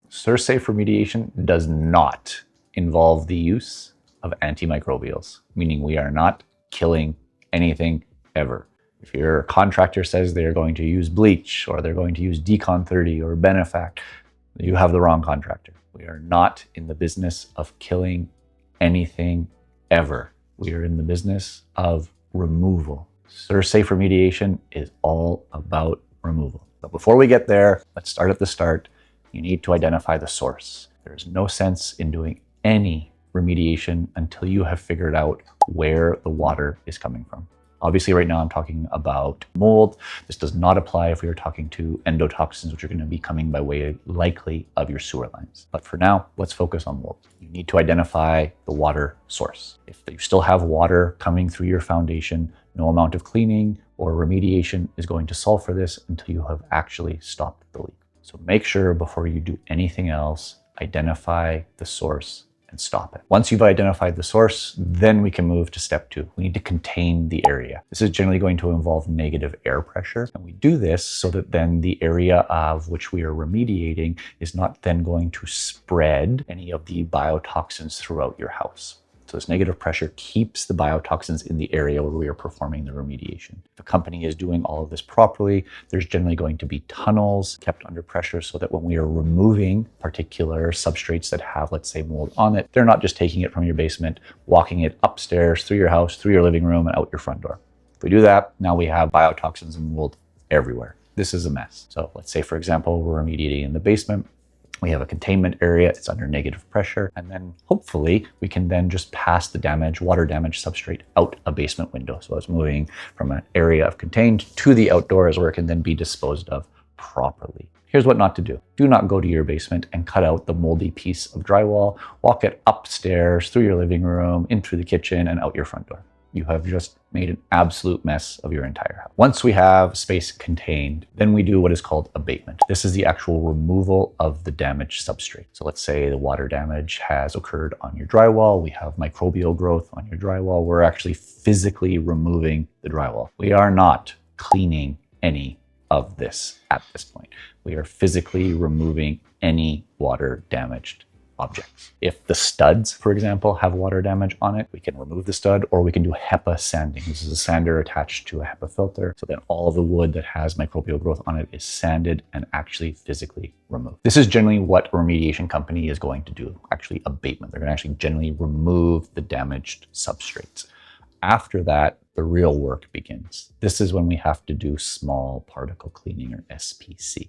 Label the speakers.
Speaker 1: CIRS-Safe remediation does not involve the use of antimicrobials, meaning we are not killing anything ever. If your contractor says they're going to use bleach or they're going to use Decon 30 or Benefact, you have the wrong contractor. We are not in the business of killing anything ever. We are in the business of removal. CIRS-Safe remediation is all about removal. But before we get there, let's start at the start. You need to identify the source. There's no sense in doing any remediation until you have figured out where the water is coming from. Obviously, right now I'm talking about mold. This does not apply if we are talking to endotoxins, which are going to be coming by way likely of your sewer lines. But for now, let's focus on mold. You need to identify the water source. If you still have water coming through your foundation, no amount of cleaning or remediation is going to solve for this until you have actually stopped the leak. So make sure before you do anything else, identify the source and stop it. Once you've identified the source, then we can move to step 2. We need to contain the area. This is generally going to involve negative air pressure. And we do this so that then the area of which we are remediating is not then going to spread any of the biotoxins throughout your house. So this negative pressure keeps the biotoxins in the area where we are performing the remediation. If a company is doing all of this properly, there's generally going to be tunnels kept under pressure so that when we are removing particular substrates that have, let's say, mold on it, they're not just taking it from your basement, walking it upstairs, through your house, through your living room, and out your front door. If we do that, now we have biotoxins and mold everywhere. This is a mess. So let's say, for example, we're remediating in the basement. We have a containment area, it's under negative pressure, and then hopefully we can then just pass the water damage substrate out a basement window. So it's moving from an area of contained to the outdoors where it can then be disposed of properly. Here's what not to do. Do not go to your basement and cut out the moldy piece of drywall, walk it upstairs, through your living room, in through the kitchen, and out your front door. You have just made an absolute mess of your entire house. Once we have space contained, then we do what is called abatement. This is the actual removal of the damaged substrate. So let's say the water damage has occurred on your drywall. We have microbial growth on your drywall. We're actually physically removing the drywall. We are not cleaning any of this at this point. We are physically removing any water damaged objects. If the studs, for example, have water damage on it, we can remove the stud, or we can do HEPA sanding. This is a sander attached to a HEPA filter, so then all of the wood that has microbial growth on it is sanded and actually physically removed. This is generally what a remediation company is going to do, actually abatement. They're going to actually generally remove the damaged substrates. After that, the real work begins. This is when we have to do small particle cleaning, or SPC.